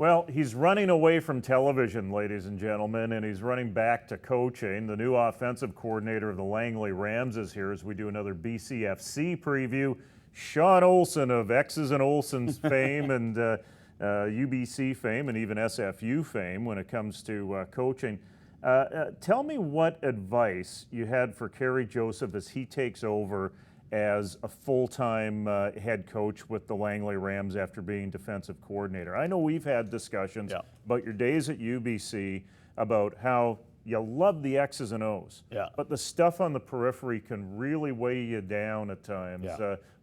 Well, he's running away from television, ladies and gentlemen, and he's running back to coaching. The new offensive coordinator of the Langley Rams is here as we do another BCFC preview. Sean Olsen of X's and Olsen's fame and UBC fame and even SFU fame when it comes to coaching. Tell me what advice you had for Kerry Joseph as he takes over as a full-time head coach with the Langley Rams after being defensive coordinator. I know we've had discussions about your days at UBC, about how you love the X's and O's, but the stuff on the periphery can really weigh you down at times.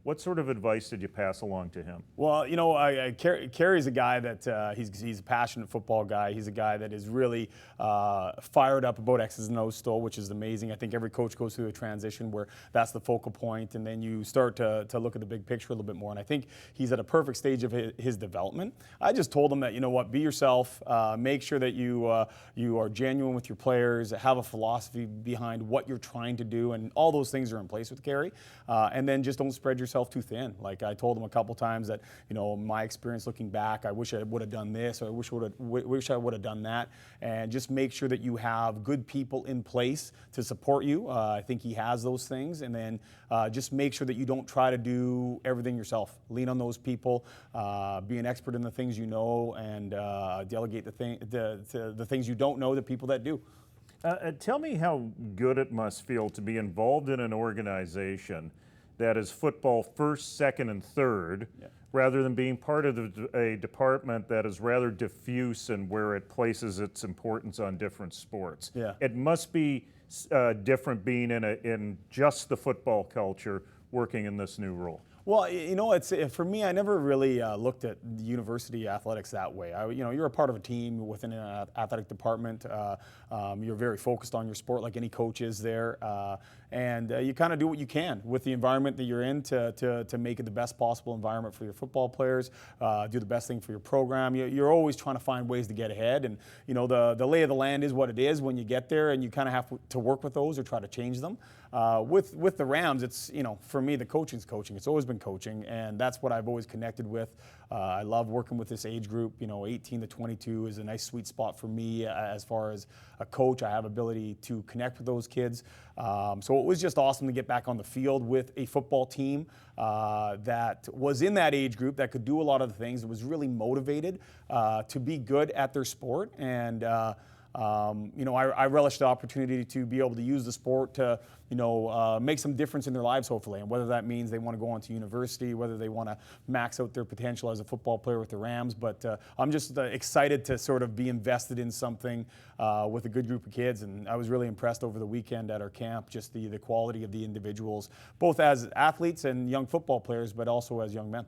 What sort of advice did you pass along to him? Well, you know, Kerry's a guy that he's a passionate football guy. He's a guy that is really fired up about X's and O's still, which is amazing. I think every coach goes through a transition where that's the focal point, and then you start to look at the big picture a little bit more. And I think he's at a perfect stage of his development. I just told him that, you know what, be yourself. Make sure that you are genuine with your players, have a philosophy behind what you're trying to do, and all those things are in place with Kerry. And then just don't spread yourself too thin. Like I told him a couple times that, you know, my experience looking back, I wish I would have done this, or I wish I would have done that, and just make sure that you have good people in place to support you. I think he has those things, and then just make sure that you don't try to do everything yourself. Lean on those people, be an expert in the things you know, and delegate the things you don't know to people that do. Tell me how good it must feel to be involved in an organization that is football first, second, and third, rather than being part of a department that is rather diffuse and where it places its importance on different sports. It must be different being in just the football culture, working in this new role. Well, you know, it's for me. I never really looked at university athletics that way. You know, you're a part of a team within an athletic department. You're very focused on your sport, like any coach is there, and you kind of do what you can with the environment that you're in to make it the best possible environment for your football players. Do the best thing for your program. You're always trying to find ways to get ahead, and you know, the lay of the land is what it is when you get there, and you kind of have to work with those or try to change them. With the Rams, it's, you know, for me, the coaching's coaching. It's always been coaching, and that's what I've always connected with. I love working with this age group. You know, 18 to 22 is a nice sweet spot for me as far as a coach. I have ability to connect with those kids. So it was just awesome to get back on the field with a football team that was in that age group that could do a lot of the things. It was really motivated to be good at their sport, and you know, I relish the opportunity to be able to use the sport to, you know, make some difference in their lives, hopefully. And whether that means they want to go on to university, whether they want to max out their potential as a football player with the Rams. But I'm just excited to sort of be invested in something with a good group of kids. And I was really impressed over the weekend at our camp, just the quality of the individuals, both as athletes and young football players, but also as young men.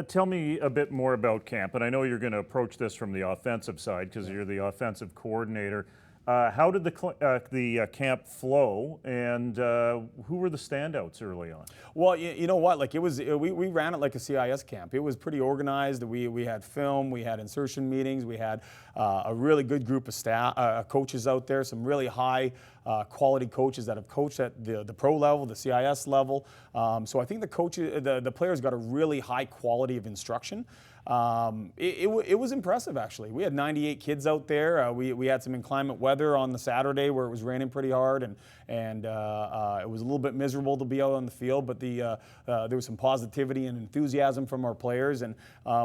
Tell me a bit more about camp, and I know you're going to approach this from the offensive side because you're the offensive coordinator. How did the camp flow, and who were the standouts early on? Well, you know what? Like we ran it like a CIS camp. It was pretty organized. We had film, we had insertion meetings, we had a really good group of staff, coaches out there, some really high quality coaches that have coached at the pro level, the CIS level. So I think the players got a really high quality of instruction. It was impressive, actually. We had 98 kids out there. We had some inclement weather on the Saturday where it was raining pretty hard, and it was a little bit miserable to be out on the field, but there was some positivity and enthusiasm from our players, and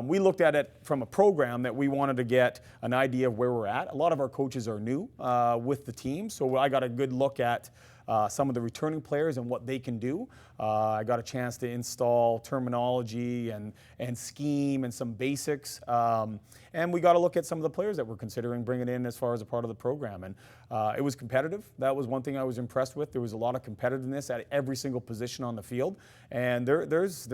we looked at it from a program that we wanted to get an idea of where we're at. A lot of our coaches are new with the team, so I got a good look at some of the returning players and what they can do. I got a chance to install terminology and scheme and some basics. And we got to look at some of the players that we're considering bringing in as far as a part of the program. And it was competitive. That was one thing I was impressed with. There was a lot of competitiveness at every single position on the field. And there's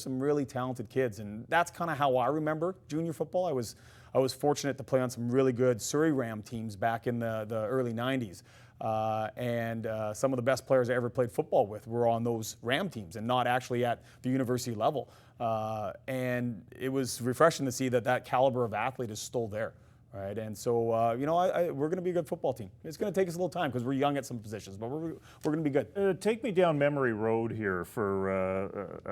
some really talented kids. And that's kind of how I remember junior football. I was fortunate to play on some really good Surrey Ram teams back in the early 90s. And some of the best players I ever played football with were on those Ram teams and not actually at the university level. And it was refreshing to see that caliber of athlete is still there. right? And so, we're going to be a good football team. It's going to take us a little time because we're young at some positions, but we're going to be good. Take me down memory road here for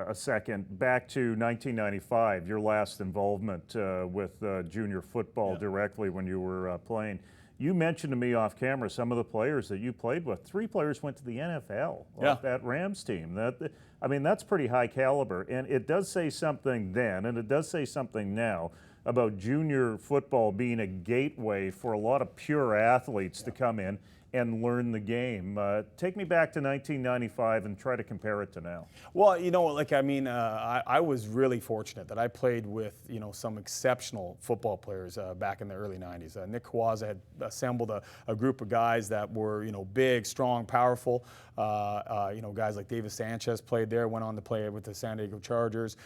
a second. Back to 1995, your last involvement with junior football directly when you were playing. You mentioned to me off camera some of the players that you played with. 3 players went to the NFL off that Rams team. That's pretty high caliber. And it does say something then, and it does say something now, about junior football being a gateway for a lot of pure athletes to come in and learn the game. Take me back to 1995 and try to compare it to now. Well, I was really fortunate that I played with, some exceptional football players back in the early 90s. Nick Kawaza had assembled a group of guys that were, big, strong, powerful. Guys like David Sanchez played there, went on to play with the San Diego Chargers.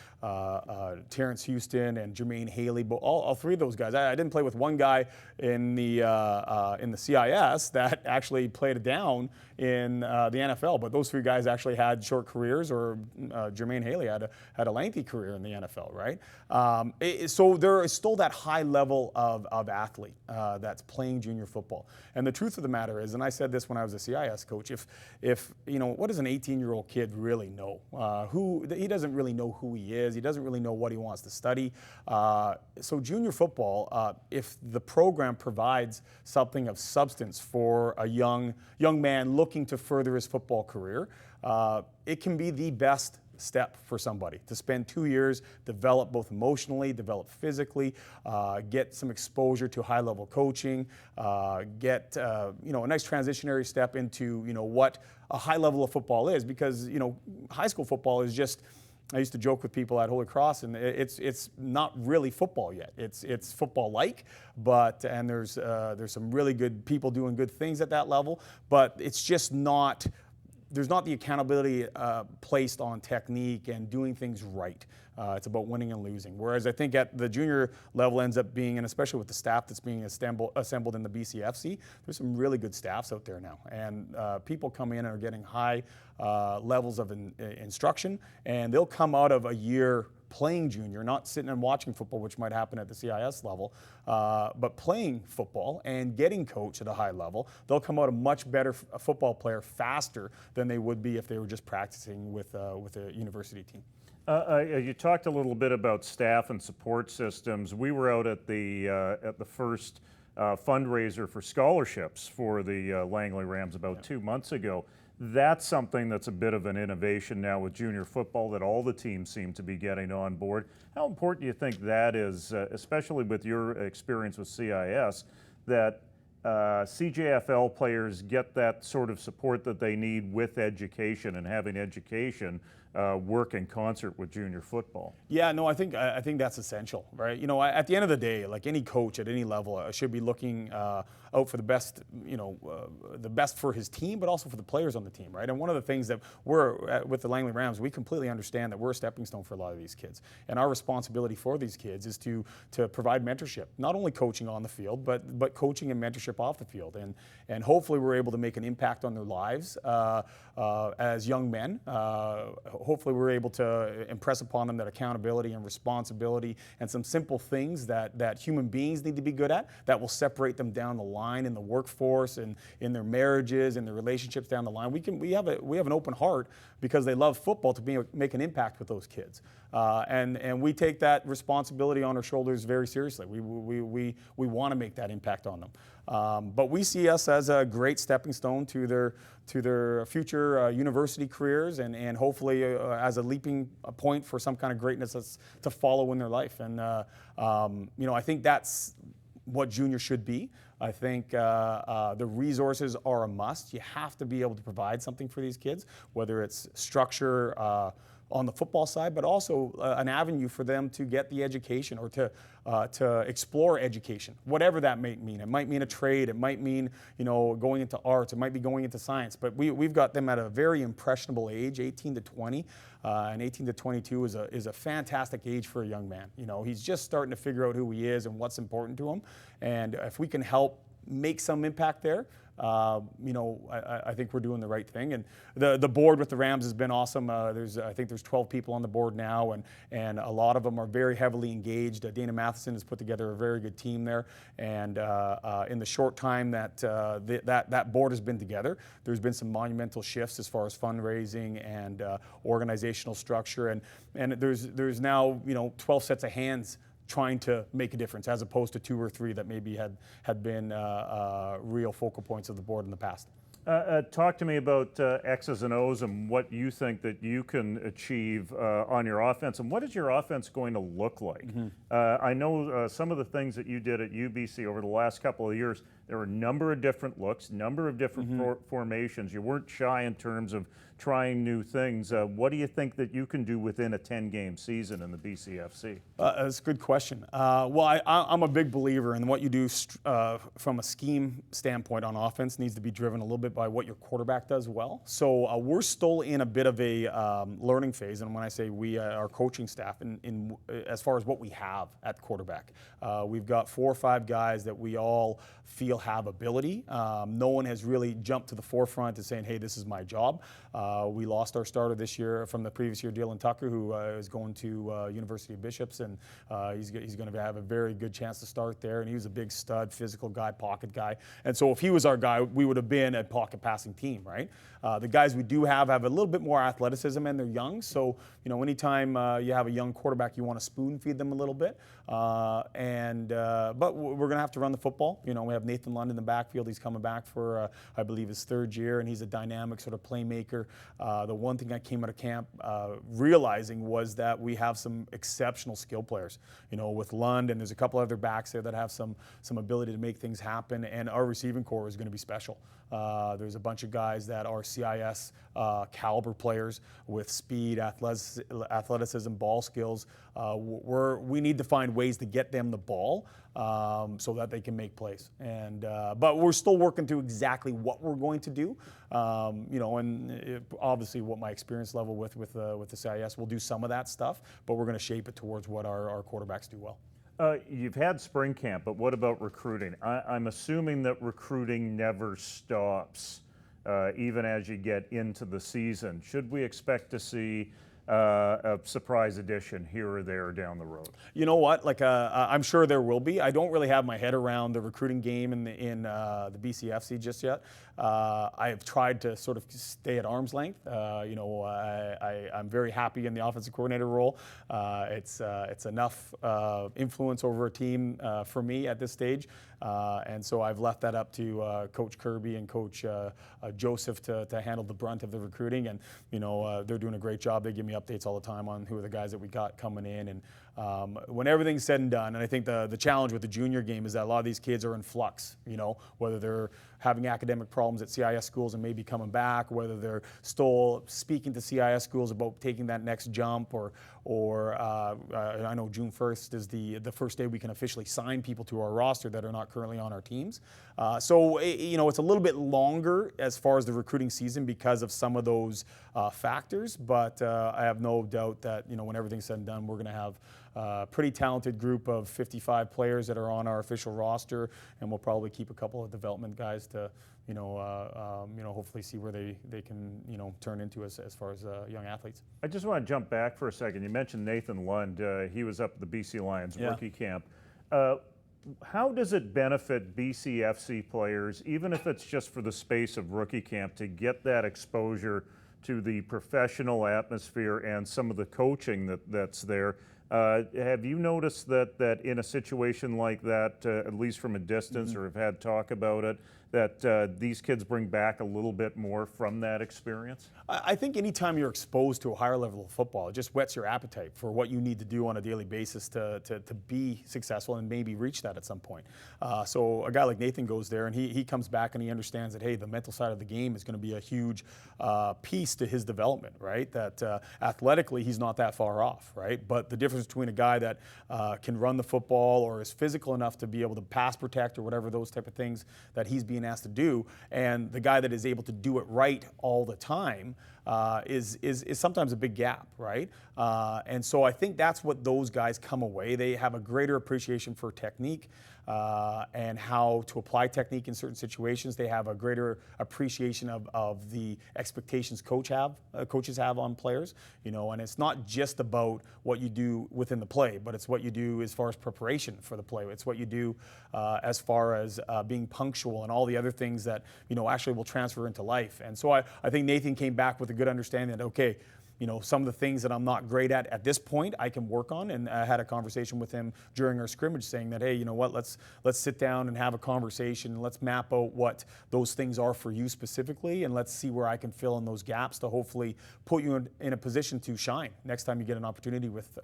Terrence Houston and Jermaine Haley, but all 3 of those guys. I didn't play with one guy in the CIS that actually played it in the NFL, but those 3 guys actually had short careers, or Jermaine Haley had a lengthy career in the NFL, right? So there is still that high level of athlete that's playing junior football. And the truth of the matter is, and I said this when I was a CIS coach, if what does an 18-year-old kid really know? He doesn't really know who he is. He doesn't really know what he wants to study. So junior football, if the program provides something of substance for a young man looking to further his football career, it can be the best step for somebody to spend 2 years, develop both emotionally, develop physically, get some exposure to high-level coaching, get a nice transitionary step into what a high level of football is, because high school football is just. I used to joke with people at Holy Cross, and it's not really football yet. It's football-like, and there's some really good people doing good things at that level, but it's just not. There's not the accountability placed on technique and doing things right. It's about winning and losing. Whereas I think at the junior level ends up being, and especially with the staff that's being assembled in the BCFC, there's some really good staffs out there now. And people come in and are getting high levels of instruction, and they'll come out of a year playing junior, not sitting and watching football, which might happen at the CIS level, but playing football and getting coached at a high level. They'll come out a much better football player faster than they would be if they were just practicing with a university team. You talked a little bit about staff and support systems. We were out at the first fundraiser for scholarships for the Langley Rams about 2 months ago. That's something that's a bit of an innovation now with junior football that all the teams seem to be getting on board. How important do you think that is, especially with your experience with CIS, that CJFL players get that sort of support that they need with education, and having education work in concert with junior football? Yeah, no, I think that's essential, right? At the end of the day, like any coach at any level should be looking out for the best, the best for his team, but also for the players on the team, right? And one of the things that with the Langley Rams, we completely understand that we're a stepping stone for a lot of these kids, and our responsibility for these kids is to provide mentorship, not only coaching on the field, but coaching and mentorship off the field, and hopefully we're able to make an impact on their lives as young men. Hopefully we're able to impress upon them that accountability and responsibility and some simple things that human beings need to be good at that will separate them down the line in the workforce and in their marriages and their relationships down the line. We have an open heart because they love football to make an impact with those kids. And we take that responsibility on our shoulders very seriously. We want to make that impact on them. But we see us as a great stepping stone to their future university careers, and hopefully as a leaping point for some kind of greatness that's to follow in their life. And I think that's what junior should be. I think the resources are a must. You have to be able to provide something for these kids, whether it's structure on the football side, but also an avenue for them to get the education or to explore education, whatever that may mean. It might mean a trade. It might mean going into arts. It might be going into science. But we've got them at a very impressionable age, 18 to 20, and 18 to 22 is a fantastic age for a young man. He's just starting to figure out who he is and what's important to him. And if we can help make some impact there, I think we're doing the right thing. And the board with the Rams has been awesome. I think there's 12 people on the board now, and a lot of them are very heavily engaged. Dana Matheson has put together a very good team there. And in the short time that that board has been together, there's been some monumental shifts as far as fundraising and organizational structure. And there's now 12 sets of hands trying to make a difference, as opposed to 2 or 3 that maybe had been real focal points of the board in the past. Talk to me about X's and O's and what you think that you can achieve on your offense, and what is your offense going to look like? I know some of the things that you did at UBC over the last couple of years, there were a number of different looks, number of different formations. You weren't shy in terms of trying new things. What do you think that you can do within a 10-game season in the BCFC? That's a good question. Well, I'm a big believer in what you do from a scheme standpoint on offense needs to be driven a little bit by what your quarterback does well. So we're still in a bit of a learning phase, and when I say we, our coaching staff, in as far as what we have at quarterback, we've got 4 or 5 guys that we all feel have ability. No one has really jumped to the forefront to saying, hey, this is my job. We lost our starter this year from the previous year, Dylan Tucker, who is going to University of Bishops, and he's going to have a very good chance to start there. And he was a big stud, physical guy, pocket guy. And so if he was our guy, we would have been a pocket passing team, right? The guys we do have a little bit more athleticism, and they're young. So, anytime you have a young quarterback, you want to spoon feed them a little bit. But we're going to have to run the football. We have Nathan Lund in the backfield. He's coming back for, I believe, his 3rd year, and he's a dynamic sort of playmaker. The one thing I came out of camp realizing was that we have some exceptional skill players, with Lund, and there's a couple other backs there that have some athleticism to make things happen, and our receiving core is going to be special. There's a bunch of guys that are CIS caliber players with speed, athleticism, ball skills. We need to find ways to get them the ball so that they can make plays. But we're still working through exactly what we're going to do. Obviously what my experience level with the CIS will do some of that stuff, but we're going to shape it towards what our quarterbacks do well. You've had spring camp, but what about recruiting? I'm assuming that recruiting never stops, even as you get into the season. Should we expect to see a surprise addition here or there down the road? You know what? I'm sure there will be. I don't really have my head around the recruiting game in the BCFC just yet. I have tried to sort of stay at arm's length. I'm very happy in the offensive coordinator role. It's enough influence over a team for me at this stage. And so I've left that up to Coach Kirby and Coach Joseph to handle the brunt of the recruiting. And, they're doing a great job. They give me updates all the time on who are the guys that we got coming in. And when everything's said and done, and I think the challenge with the junior game is that a lot of these kids are in flux, whether they're having academic problems at CIS schools and maybe coming back, whether they're still speaking to CIS schools about taking that next jump, or I know June 1st is the first day we can officially sign people to our roster that are not currently on our teams. So it's a little bit longer as far as the recruiting season because of some of those factors, but I have no doubt that when everything's said and done, we're going to have a pretty talented group of 55 players that are on our official roster, and we'll probably keep a couple of development guys to hopefully see where they can turn into as far as young athletes. I just want to jump back for a second. You mentioned Nathan Lund. He was up at the BC Lions rookie camp. How does it benefit BCFC players, even if it's just for the space of rookie camp, to get that exposure to the professional atmosphere and some of the coaching that's there? Have you noticed that in a situation like that, at least from a distance, or have had talk about it, that these kids bring back a little bit more from that experience? I think anytime you're exposed to a higher level of football, it just whets your appetite for what you need to do on a daily basis to be successful and maybe reach that at some point. So a guy like Nathan goes there and he comes back and he understands that, hey, the mental side of the game is going to be a huge piece to his development, right? That athletically he's not that far off, right? But the difference between a guy that can run the football or is physical enough to be able to pass protect or whatever those type of things that he's being asked to do, and the guy that is able to do it right all the time, is sometimes a big gap, right? And so I think that's what those guys come away. They have a greater appreciation for technique and how to apply technique in certain situations. They have a greater appreciation of the expectations coaches have on players. And it's not just about what you do within the play, but it's what you do as far as preparation for the play. It's what you do as far as being punctual and all the other things that actually will transfer into life. And so I think Nathan came back with a good understanding that, okay, some of the things that I'm not great at this point, I can work on. And I had a conversation with him during our scrimmage saying that, hey, you know what, let's sit down and have a conversation and let's map out what those things are for you specifically, and let's see where I can fill in those gaps to hopefully put you in a position to shine next time you get an opportunity with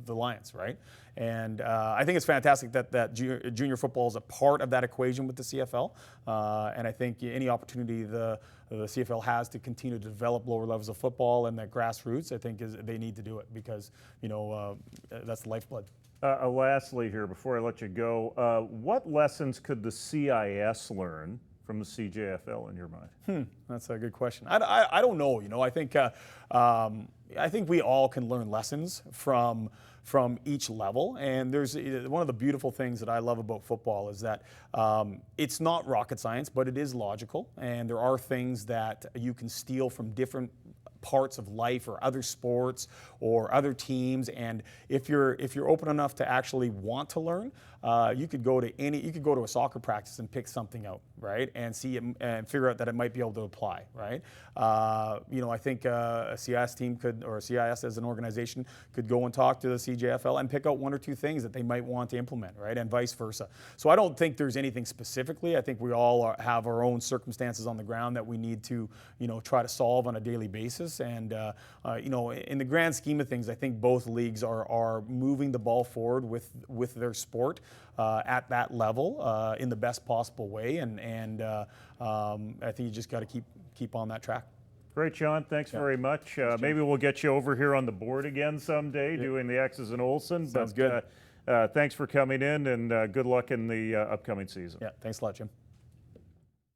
the Lions, right? And I think it's fantastic that junior football is a part of that equation with the CFL. And I think any opportunity the CFL has to continue to develop lower levels of football and that grassroots, I think they need to do it because, that's the lifeblood. Lastly here, before I let you go, what lessons could the CIS learn from the CJFL in your mind? That's a good question. I don't know. I think we all can learn lessons from each level. And there's one of the beautiful things that I love about football is that it's not rocket science, but it is logical. And there are things that you can steal from different parts of life or other sports or other teams. And if you're open enough to actually want to learn, you could go to a soccer practice and pick something out, right? And see it and figure out that it might be able to apply, right? I think a CIS team or a CIS as an organization could go and talk to the CJFL and pick out one or two things that they might want to implement, right? And vice versa. So I don't think there's anything specifically. I think we all have our own circumstances on the ground that we need to, try to solve on a daily basis. And in the grand scheme of things, I think both leagues are moving the ball forward with their sport at that level in the best possible way. And I think you just got to keep on that track. Great, Sean. Thanks very much. Maybe we'll get you over here on the board again someday doing the X's and Olsen. Sounds good. Thanks for coming in, and good luck in the upcoming season. Yeah, thanks a lot, Jim.